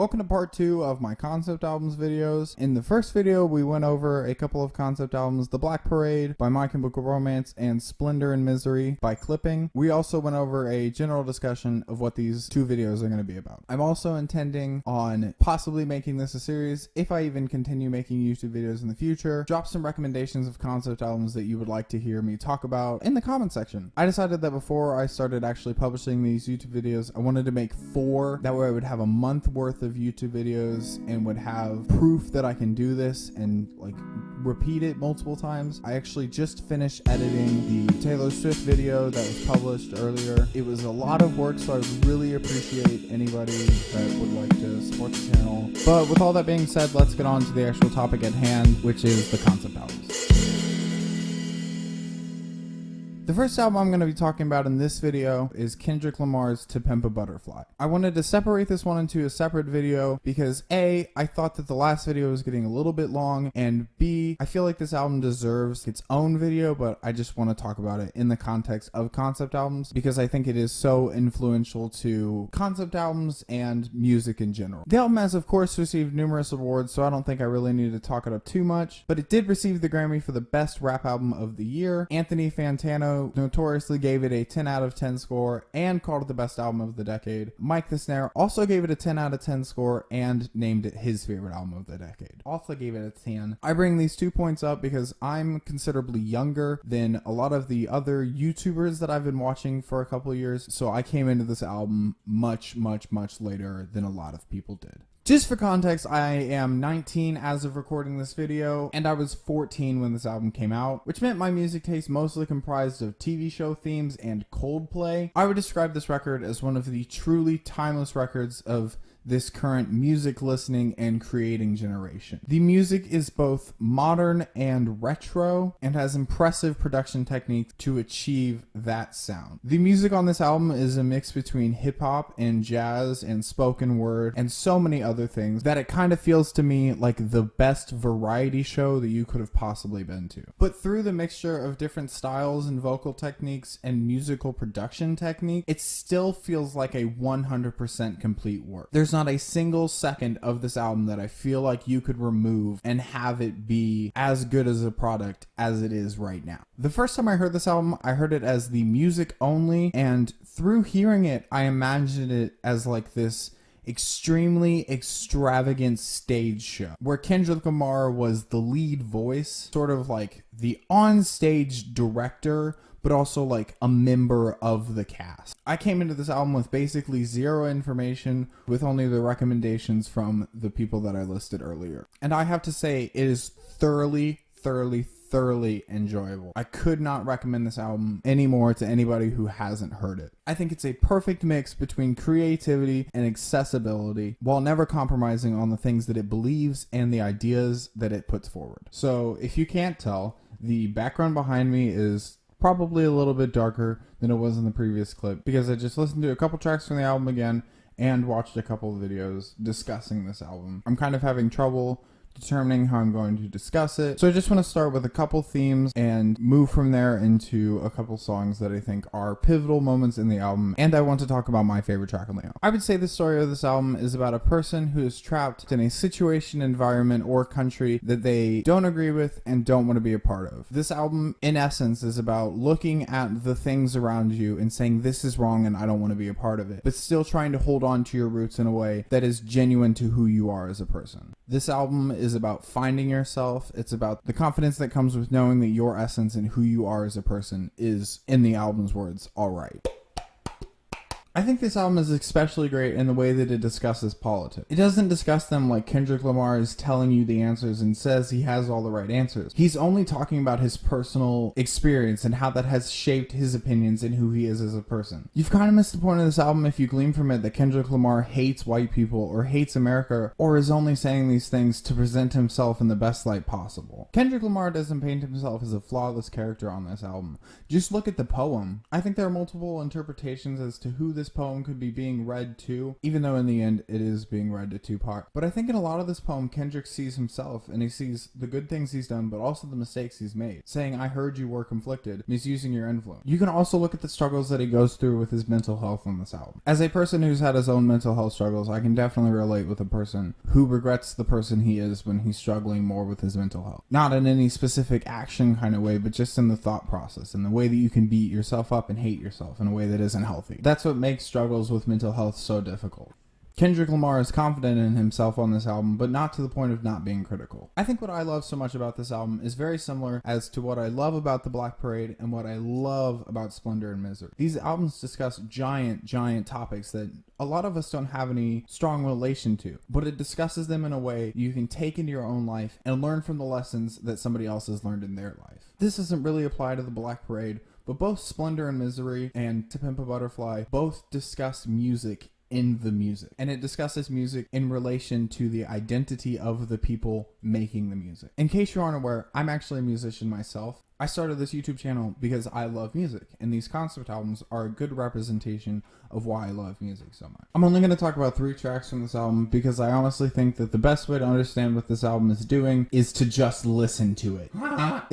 Welcome to part 2 of my concept albums videos. In the first video, we went over a couple of concept albums, The Black Parade by My Chemical Romance and Splendor and Misery by Clipping. We also went over a general discussion of what these two videos are going to be about. I'm also intending on possibly making this a series, if I even continue making YouTube videos in the future. Drop some recommendations of concept albums that you would like to hear me talk about in the comment section. I decided that before I started actually publishing these YouTube videos, I wanted to make 4. That way I would have a month worth of YouTube videos and would have proof that I can do this and like repeat it multiple times. I actually just finished editing the Taylor Swift video that was published earlier. It was a lot of work, so I really appreciate anybody that would like to support the channel. But with all that being said, let's get on to the actual topic at hand, which is the concept albums. The first album I'm going to be talking about in this video is Kendrick Lamar's To Pimp a Butterfly. I wanted to separate this one into a separate video because A, I thought that the last video was getting a little bit long, and B, I feel like this album deserves its own video, but I just want to talk about it in the context of concept albums because I think it is so influential to concept albums and music in general. The album has of course received numerous awards, so I don't think I really need to talk it up too much, but it did receive the Grammy for the Best Rap Album of the Year. Anthony Fantano notoriously gave it a 10 out of 10 score and called it the best album of the decade. Mike the Snare also gave it a 10 out of 10 score and named it his favorite album of the decade. Also gave it a 10. I bring these 2 points up because I'm considerably younger than a lot of the other YouTubers that I've been watching for a couple of years, so I came into this album much later than a lot of people did. Just for context, I am 19 as of recording this video, and I was 14 when this album came out, which meant my music taste mostly comprised of TV show themes and Coldplay. I would describe this record as one of the truly timeless records of this current music listening and creating generation. The music is both modern and retro and has impressive production technique to achieve that sound. The music on this album is a mix between hip hop and jazz and spoken word and so many other things that it kind of feels to me like the best variety show that you could have possibly been to. But through the mixture of different styles and vocal techniques and musical production technique, it still feels like a 100% complete work. There's not a single second of this album that I feel like you could remove and have it be as good as a product as it is right now. The first time I heard this album, I heard it as the music only, and through hearing it, I imagined it as like this extremely extravagant stage show where Kendrick Lamar was the lead voice, sort of like the on-stage director, but also like a member of the cast. I came into this album with basically zero information, with only the recommendations from the people that I listed earlier. And I have to say, it is thoroughly enjoyable. I could not recommend this album anymore to anybody who hasn't heard it. I think it's a perfect mix between creativity and accessibility while never compromising on the things that it believes and the ideas that it puts forward. So if you can't tell, the background behind me is probably a little bit darker than it was in the previous clip because I just listened to a couple tracks from the album again and watched a couple of videos discussing this album. I'm kind of having trouble determining how I'm going to discuss it, so I just want to start with a couple themes and move from there into a couple songs that I think are pivotal moments in the album, and I want to talk about my favorite track on the album. I would say the story of this album is about a person who is trapped in a situation, environment, or country that they don't agree with and don't want to be a part of. This album, in essence, is about looking at the things around you and saying this is wrong and I don't want to be a part of it, but still trying to hold on to your roots in a way that is genuine to who you are as a person. This album is about finding yourself. It's about the confidence that comes with knowing that your essence and who you are as a person is, in the album's words, all right. I think this album is especially great in the way that it discusses politics. It doesn't discuss them like Kendrick Lamar is telling you the answers and says he has all the right answers. He's only talking about his personal experience and how that has shaped his opinions and who he is as a person. You've kind of missed the point of this album if you glean from it that Kendrick Lamar hates white people or hates America or is only saying these things to present himself in the best light possible. Kendrick Lamar doesn't paint himself as a flawless character on this album. Just look at the poem. I think there are multiple interpretations as to who this poem could be being read to, even though in the end it is being read to Tupac. But I think in a lot of this poem, Kendrick sees himself, and he sees the good things he's done, but also the mistakes he's made. Saying, I heard you were conflicted, misusing your influence. You can also look at the struggles that he goes through with his mental health on this album. As a person who's had his own mental health struggles, I can definitely relate with a person who regrets the person he is when he's struggling more with his mental health. Not in any specific action kind of way, but just in the thought process, in the way that you can beat yourself up and hate yourself in a way that isn't healthy. That's what makes struggles with mental health so difficult. Kendrick Lamar is confident in himself on this album, but not to the point of not being critical. I think what I love so much about this album is very similar as to what I love about The Black Parade and what I love about Splendor and Misery. These albums discuss giant topics that a lot of us don't have any strong relation to, but it discusses them in a way you can take into your own life and learn from the lessons that somebody else has learned in their life. This doesn't really apply to The Black Parade, but both Splendor and Misery and To Pimp a Butterfly both discuss music in the music, and it discusses music in relation to the identity of the people making the music. In case you aren't aware, I'm actually a musician myself. I started this YouTube channel because I love music, and these concept albums are a good representation of why I love music so much. I'm only going to talk about 3 tracks from this album because I honestly think that the best way to understand what this album is doing is to just listen to it.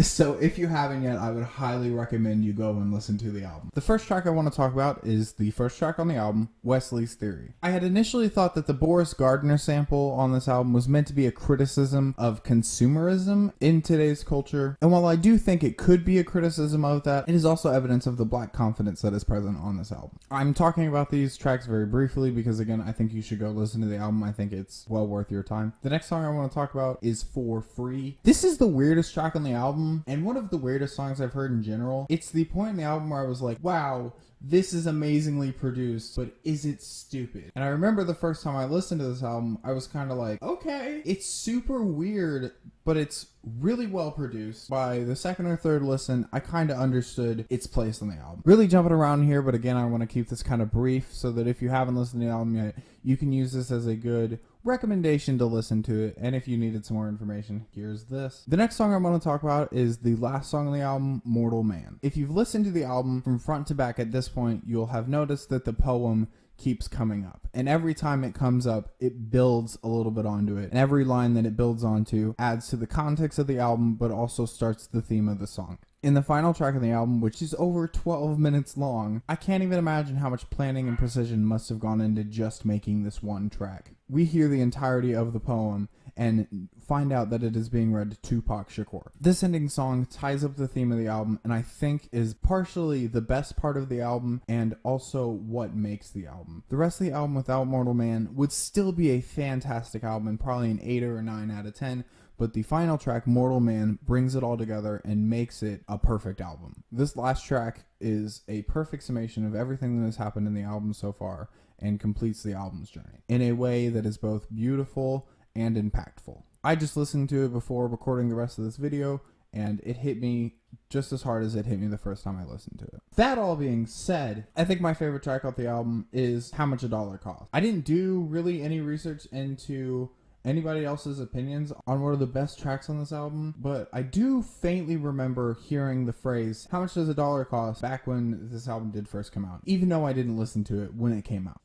So if you haven't yet, I would highly recommend you go and listen to the album. The first track I want to talk about is the first track on the album, Wesley's Theory. I had initially thought that the Boris Gardner sample on this album was meant to be a criticism of consumerism in today's culture, and while I do think it could be a criticism of that, it is also evidence of the black confidence that is present on this album. I'm talking about these tracks very briefly because, again, I think you should go listen to the album. I think it's well worth your time. The next song I want to talk about is For Free. This is the weirdest track on the album and one of the weirdest songs I've heard in general. It's the point in the album where I was like, wow, this is amazingly produced, but is it stupid? And I remember the first time I listened to this album, I was kind of like, okay, it's super weird, but it's really well produced. By the second or third listen, I kind of understood its place on the album. Really jumping around here, but again, I want to keep this kind of brief so that if you haven't listened to the album yet, you can use this as a good recommendation to listen to it. And if you needed some more information, here's this. The next song I'm going to talk about is the last song on the album, Mortal Man. If you've listened to the album from front to back at this point, you'll have noticed that the poem keeps coming up, and every time it comes up, it builds a little bit onto it, and every line that it builds onto adds to the context of the album, but also starts the theme of the song. In the final track of the album, which is over 12 minutes long, I can't even imagine how much planning and precision must have gone into just making this one track. We hear the entirety of the poem and find out that it is being read to Tupac Shakur. This ending song ties up the theme of the album, and I think is partially the best part of the album and also what makes the album. The rest of the album without Mortal Man would still be a fantastic album and probably an 8 or a 9 out of 10, but the final track, Mortal Man, brings it all together and makes it a perfect album. This last track is a perfect summation of everything that has happened in the album so far and completes the album's journey in a way that is both beautiful and impactful. I just listened to it before recording the rest of this video, and it hit me just as hard as it hit me the first time I listened to it. That all being said, I think my favorite track off the album is How Much a Dollar Costs. I didn't do really any research into anybody else's opinions on what are the best tracks on this album, but I do faintly remember hearing the phrase, how much does a dollar cost, back when this album did first come out, even though I didn't listen to it when it came out.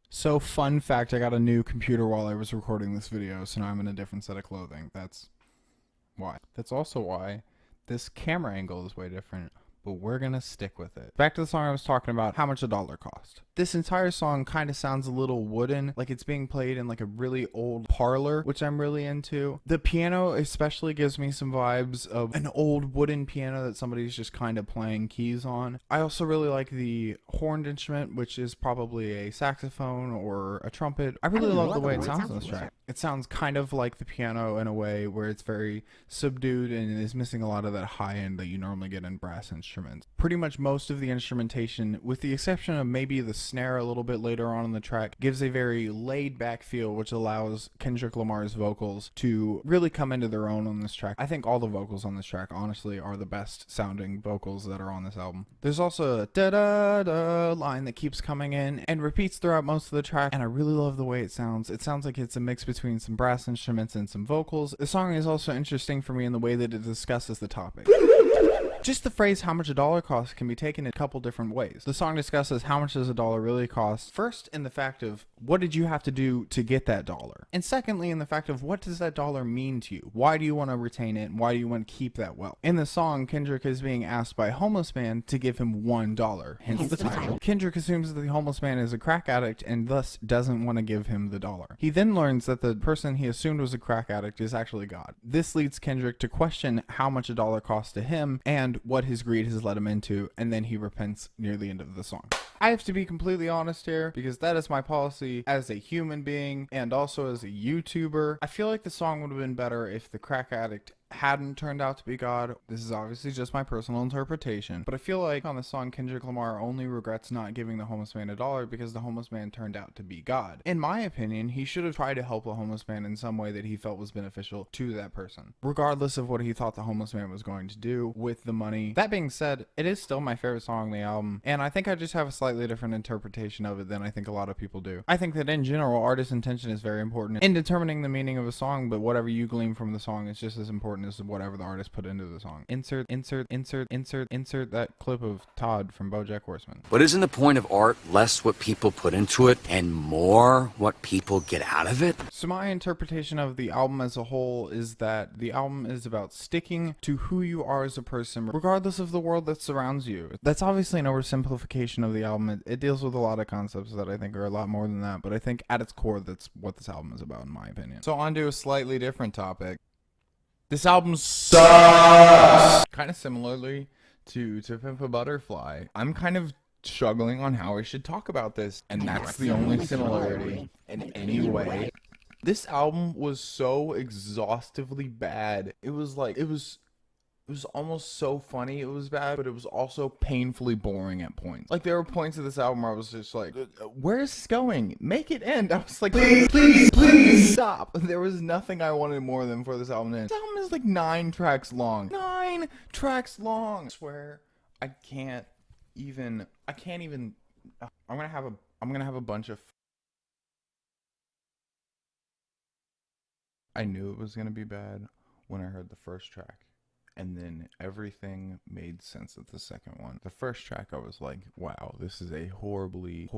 So, fun fact, I got a new computer while I was recording this video, so now I'm in a different set of clothing. That's why. That's also why this camera angle is way different, but we're gonna stick with it. Back to the song I was talking about, How Much a Dollar Cost. This entire song kind of sounds a little wooden, like it's being played in like a really old parlor, which I'm really into. The piano especially gives me some vibes of an old wooden piano that somebody's just kind of playing keys on. I also really like the horned instrument, which is probably a saxophone or a trumpet. I really love the way it sounds on this track. It sounds kind of like the piano in a way where it's very subdued and is missing a lot of that high end that you normally get in brass instruments. Pretty much most of the instrumentation, with the exception of maybe the snare a little bit later on in the track, gives a very laid back feel, which allows Kendrick Lamar's vocals to really come into their own on this track. I think all the vocals on this track honestly are the best sounding vocals that are on this album. There's also a da-da-da line that keeps coming in and repeats throughout most of the track, and I really love the way it sounds. It sounds like it's a mix between some brass instruments and some vocals. The song is also interesting for me in the way that it discusses the topic. Just the phrase how much a dollar costs can be taken in a couple different ways. The song discusses how much does a dollar really cost, first in the fact of what did you have to do to get that dollar, and secondly in the fact of what does that dollar mean to you? Why do you want to retain it? Why do you want to keep that wealth? In the song, Kendrick is being asked by a homeless man to give him $1, hence the title. Kendrick assumes that the homeless man is a crack addict and thus doesn't want to give him the dollar. He then learns that the person he assumed was a crack addict is actually God. This leads Kendrick to question how much a dollar costs to him and what his greed has led him into, and then he repents near the end of the song. I have to be completely honest here because that is my policy as a human being and also as a YouTuber. I feel like the song would have been better if the crack addict hadn't turned out to be God. This is obviously just my personal interpretation, but I feel like on the song Kendrick Lamar only regrets not giving the homeless man $1 because the homeless man turned out to be God. In my opinion, he should have tried to help the homeless man in some way that he felt was beneficial to that person, regardless of what he thought the homeless man was going to do with the money. That being said, it is still my favorite song on the album, and I think I just have a slightly different interpretation of it than I think a lot of people do. I think that in general, artist intention is very important in determining the meaning of a song, but whatever you glean from the song is just as important as whatever the artist put into the song. Insert that clip of Todd from BoJack Horseman. But isn't the point of art less what people put into it and more what people get out of it? So my interpretation of the album as a whole is that the album is about sticking to who you are as a person, regardless of the world that surrounds you. That's obviously an oversimplification of the album. It deals with a lot of concepts that I think are a lot more than that, but I think at its core, that's what this album is about, in my opinion. So on to a slightly different topic. This album sucks! Kind of similarly to Pimp a Butterfly, I'm kind of struggling on how I should talk about this, and that's the only similarity in any way. This album was so exhaustively bad. It was almost so funny it was bad, but it was also painfully boring at points. Like, there were points of this album where I was just like, where is this going? Make it end. I was like, please stop. There was nothing I wanted more than for this album to end. This album is like 9 tracks long. 9 tracks long. I swear, I'm gonna have a bunch of I knew it was gonna be bad when I heard the first track. And then everything made sense at the second one. The first track, I was like, wow, this is a horribly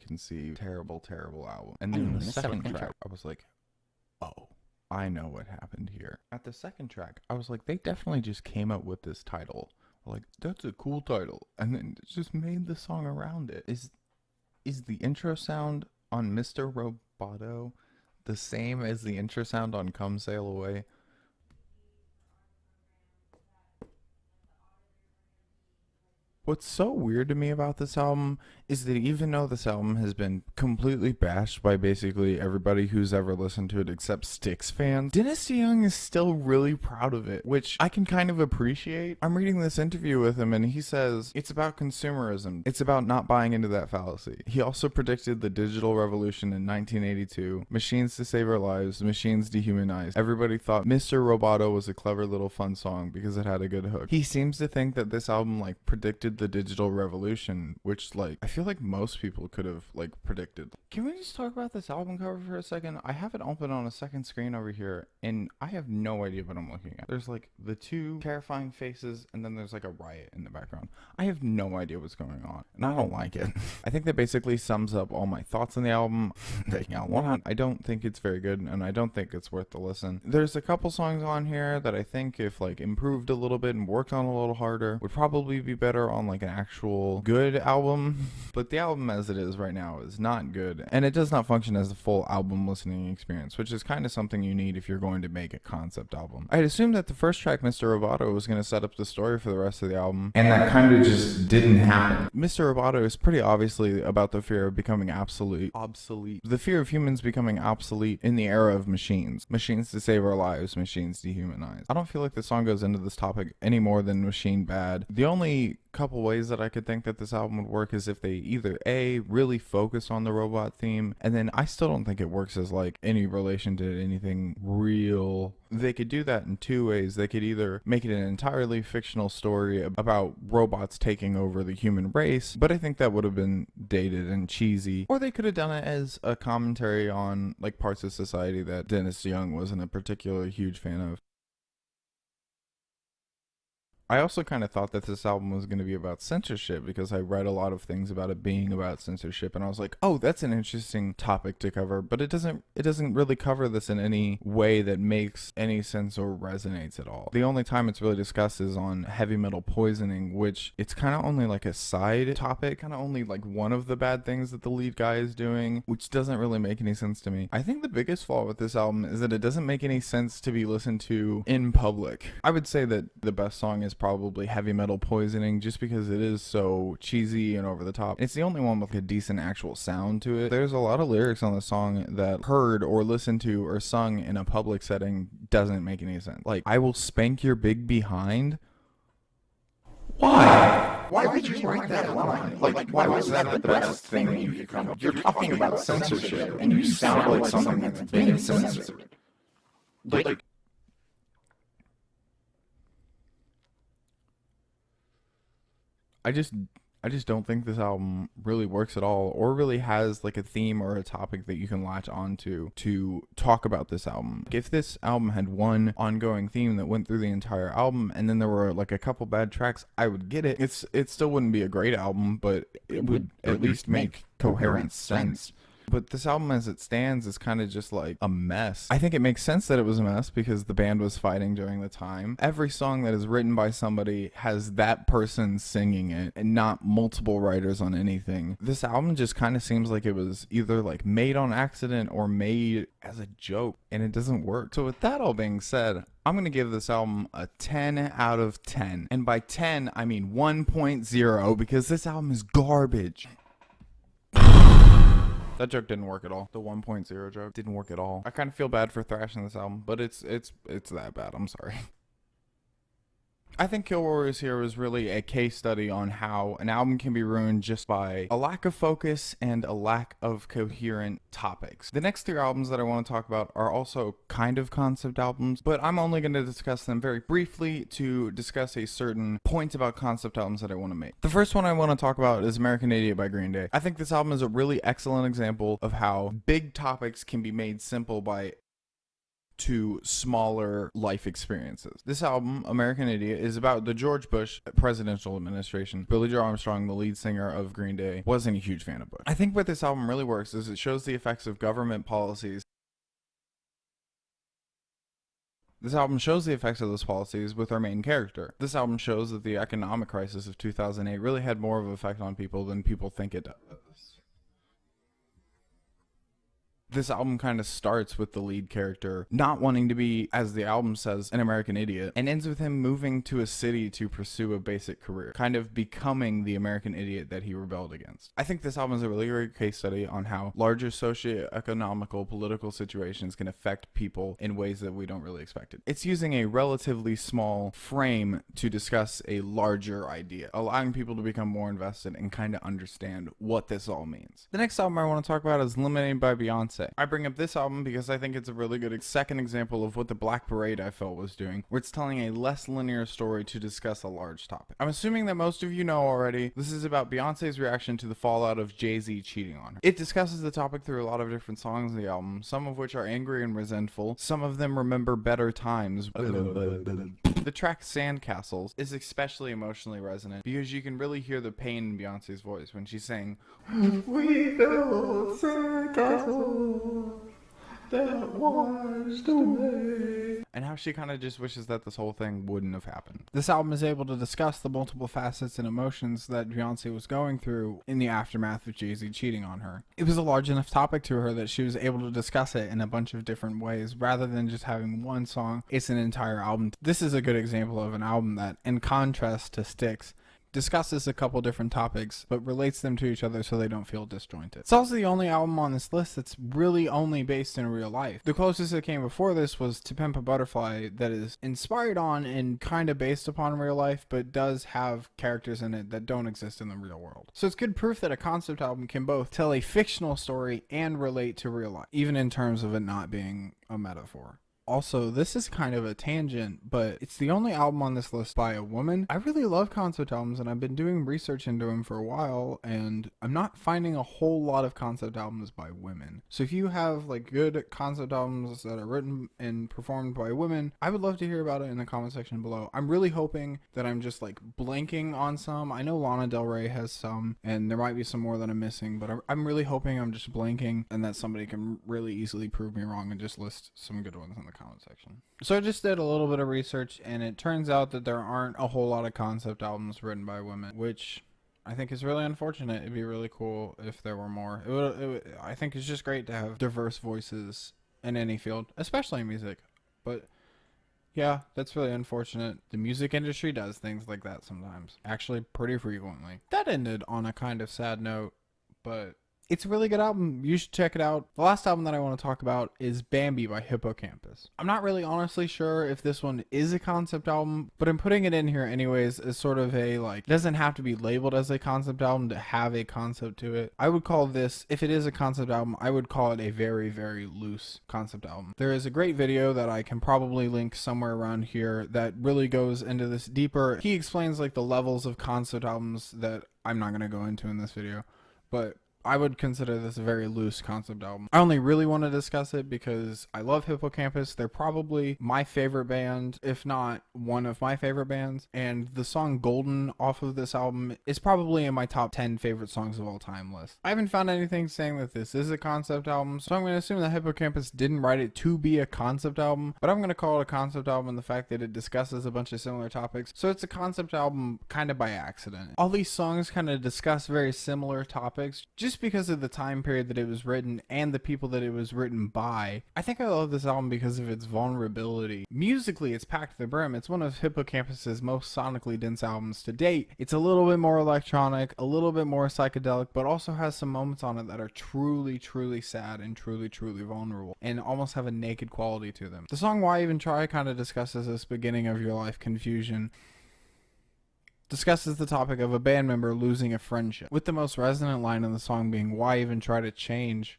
conceived, terrible album. And then the second track, I was like, oh, I know what happened here. At the second track, I was like, they definitely just came up with this title. Like, that's a cool title. And then just made the song around it. Is the intro sound on Mr. Roboto the same as the intro sound on Come Sail Away? What's so weird to me about this album is that even though this album has been completely bashed by basically everybody who's ever listened to it except Styx fans, Dennis DeYoung is still really proud of it, which I can kind of appreciate. I'm reading this interview with him and he says, it's about consumerism. It's about not buying into that fallacy. He also predicted the digital revolution in 1982. Machines to save our lives, machines dehumanized. Everybody thought Mr. Roboto was a clever little fun song because it had a good hook. He seems to think that this album predicted the digital revolution, which I feel like most people could have predicted. Can we just talk about this album cover for a second? I have it open on a second screen over here and I have no idea what I'm looking at. There's the 2 terrifying faces and then there's a riot in the background. I have no idea what's going on and I don't like it. I think that basically sums up all my thoughts on the album. I don't think it's very good and I don't think it's worth the listen. There's a couple songs on here that I think if improved a little bit and worked on a little harder would probably be better on an actual good album, but the album as it is right now is not good and it does not function as a full album listening experience, which is kind of something you need if you're going to make a concept album. I had assumed that the first track, Mr. Roboto, was going to set up the story for the rest of the album, and that kind of just didn't happen. Mr. Roboto is pretty obviously about the fear of becoming obsolete, the fear of humans becoming obsolete in the era of machines to save our lives, machines dehumanized. I don't feel like the song goes into this topic any more than Machine Bad. The only couple ways that I could think that this album would work is if they either A, really focus on the robot theme, and then I still don't think it works as any relation to anything real. They could do that in 2 ways. They could either make it an entirely fictional story about robots taking over the human race, but I think that would have been dated and cheesy, or they could have done it as a commentary on parts of society that Dennis DeYoung wasn't a particularly huge fan of. I also kind of thought that this album was going to be about censorship because I read a lot of things about it being about censorship, and I was like, oh, that's an interesting topic to cover, but it doesn't really cover this in any way that makes any sense or resonates at all. The only time it's really discussed is on heavy metal poisoning, which it's kind of only like a side topic, kind of only like one of the bad things that the lead guy is doing, which doesn't really make any sense to me. I think the biggest flaw with this album is that it doesn't make any sense to be listened to in public. I would say that the best song is probably Heavy Metal Poisoning, just because it is so cheesy and over the top. It's the only one with a decent actual sound to it. There's a lot of lyrics on the song that heard or listened to or sung in a public setting doesn't make any sense. Like, I will spank your big behind. Why? Why would you write that line? Like, why was that the best thing that you could come up? You're talking about censorship, and you sound like something that's been censored. Like, I just don't think this album really works at all, or really has like a theme or a topic that you can latch onto to talk about this album. If this album had one ongoing theme that went through the entire album, and then there were like a couple bad tracks, I would get it. It still wouldn't be a great album, but it would at least make coherent sense. But this album as it stands is kind of just like a mess. I think it makes sense that it was a mess because the band was fighting during the time. Every song that is written by somebody has that person singing it and not multiple writers on anything. This album just kind of seems like it was either like made on accident or made as a joke, and it doesn't work. So with that all being said, I'm going to give this album a 10 out of 10. And by 10, I mean 1.0, because this album is garbage. That joke didn't work at all. The 1.0 joke didn't work at all. I kind of feel bad for thrashing this album, but it's that bad. I'm sorry. I think Kill Warriors Hero is really a case study on how an album can be ruined just by a lack of focus and a lack of coherent topics. The next three albums that I want to talk about are also kind of concept albums, but I'm only going to discuss them very briefly to discuss a certain point about concept albums that I want to make. The first one I want to talk about is American Idiot by Green Day. I think this album is a really excellent example of how big topics can be made simple by to smaller life experiences. This album, American Idiot, is about the George Bush presidential administration. Billy Joe Armstrong, the lead singer of Green Day, wasn't a huge fan of Bush. I think what this album really works is it shows the effects of government policies. This album shows the effects of those policies with our main character. This album shows that the economic crisis of 2008 really had more of an effect on people than people think it does. This album kind of starts with the lead character not wanting to be, as the album says, an American idiot, and ends with him moving to a city to pursue a basic career, kind of becoming the American idiot that he rebelled against. I think this album is a really great case study on how larger socio-economical political situations can affect people in ways that we don't really expect it. It's using a relatively small frame to discuss a larger idea, allowing people to become more invested and kind of understand what this all means. The next album I want to talk about is Lemonade by Beyonce. I bring up this album because I think it's a really good second example of what the Black Parade I felt was doing, where it's telling a less linear story to discuss a large topic. I'm assuming that most of you know already, this is about Beyonce's reaction to the fallout of Jay-Z cheating on her. It discusses the topic through a lot of different songs in the album, some of which are angry and resentful, some of them remember better times. The track Sandcastles is especially emotionally resonant because you can really hear the pain in Beyonce's voice when she's saying, "We built sandcastles that washed away," and how she kind of just wishes that this whole thing wouldn't have happened. This album is able to discuss the multiple facets and emotions that Beyonce was going through in the aftermath of Jay-Z cheating on her. It was a large enough topic to her that she was able to discuss it in a bunch of different ways rather than just having one song. It's an entire album. This is a good example of an album that, in contrast to Styx, discusses a couple different topics, but relates them to each other so they don't feel disjointed. It's also the only album on this list that's really only based in real life. The closest that came before this was To Pimp a Butterfly, that is inspired on and kind of based upon real life, but does have characters in it that don't exist in the real world. So it's good proof that a concept album can both tell a fictional story and relate to real life, even in terms of it not being a metaphor. Also, this is kind of a tangent, but it's the only album on this list by a woman. I really love concept albums, and I've been doing research into them for a while, and I'm not finding a whole lot of concept albums by women. So if you have like good concept albums that are written and performed by women, I would love to hear about it in the comment section below. I'm really hoping that I'm just like blanking on some. I know Lana Del Rey has some, and there might be some more that I'm missing, but I'm really hoping I'm just blanking and that somebody can really easily prove me wrong and just list some good ones in the comment section. So I just did a little bit of research, and it turns out that there aren't a whole lot of concept albums written by women, which I think is really unfortunate. It'd be really cool if there were more. I think it's just great to have diverse voices in any field, especially in music. But yeah, that's really unfortunate. The music industry does things like that sometimes, actually pretty frequently. That ended on a kind of sad note, but it's a really good album. You should check it out. The last album that I want to talk about is Bambi by Hippo Campus. I'm not really honestly sure if this one is a concept album, but I'm putting it in here anyways as sort of a, like, it doesn't have to be labeled as a concept album to have a concept to it. I would call this, if it is a concept album, I would call it a very, very loose concept album. There is a great video that I can probably link somewhere around here that really goes into this deeper. He explains like the levels of concept albums that I'm not going to go into in this video, but I would consider this a very loose concept album. I only really want to discuss it because I love Hippo Campus. They're probably my favorite band, if not one of my favorite bands. And the song Golden off of this album is probably in my top 10 favorite songs of all time list. I haven't found anything saying that this is a concept album, so I'm going to assume that Hippo Campus didn't write it to be a concept album, but I'm going to call it a concept album in the fact that it discusses a bunch of similar topics. So it's a concept album kind of by accident. All these songs kind of discuss very similar topics just because of the time period that it was written and the people that it was written by. I think I love this album because of its vulnerability. Musically, it's packed to the brim. It's one of Hippo Campus's most sonically dense albums to date. It's a little bit more electronic, a little bit more psychedelic, but also has some moments on it that are truly, truly sad and truly, truly vulnerable and almost have a naked quality to them. The song Why Even Try kind of discusses this beginning of your life confusion. Discusses the topic of a band member losing a friendship, with the most resonant line in the song being, why even try to change?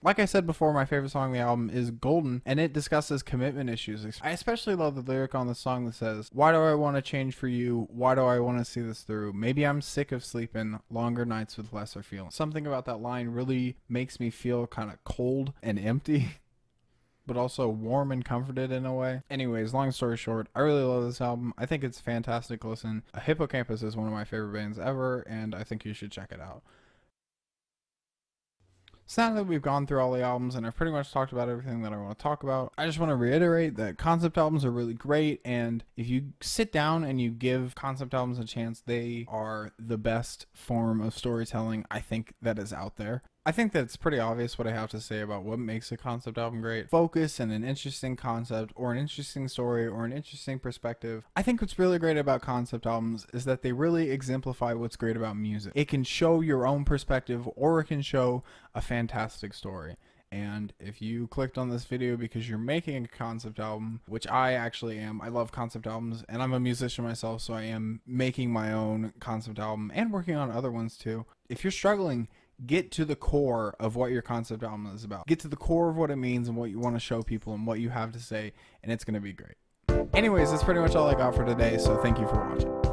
Like I said before, my favorite song on the album is Golden, and it discusses commitment issues. I especially love the lyric on the song that says, why do I want to change for you? Why do I want to see this through? Maybe I'm sick of sleeping longer nights with lesser feelings. Something about that line really makes me feel kind of cold and empty, but also warm and comforted in a way. Anyways, long story short, I really love this album. I think it's a fantastic listen. Hippo Campus is one of my favorite bands ever, and I think you should check it out. So now that we've gone through all the albums and I've pretty much talked about everything that I want to talk about, I just want to reiterate that concept albums are really great, and if you sit down and you give concept albums a chance, they are the best form of storytelling I think that is out there. I think that it's pretty obvious what I have to say about what makes a concept album great. Focus and an interesting concept or an interesting story or an interesting perspective. I think what's really great about concept albums is that they really exemplify what's great about music. It can show your own perspective or it can show a fantastic story. And if you clicked on this video because you're making a concept album, which I actually am, I love concept albums and I'm a musician myself, so I am making my own concept album and working on other ones too. If you're struggling, get to the core of what your concept album is about. Get to the core of what it means and what you want to show people and what you have to say, and it's going to be great. Anyways, that's pretty much all I got for today, so thank you for watching.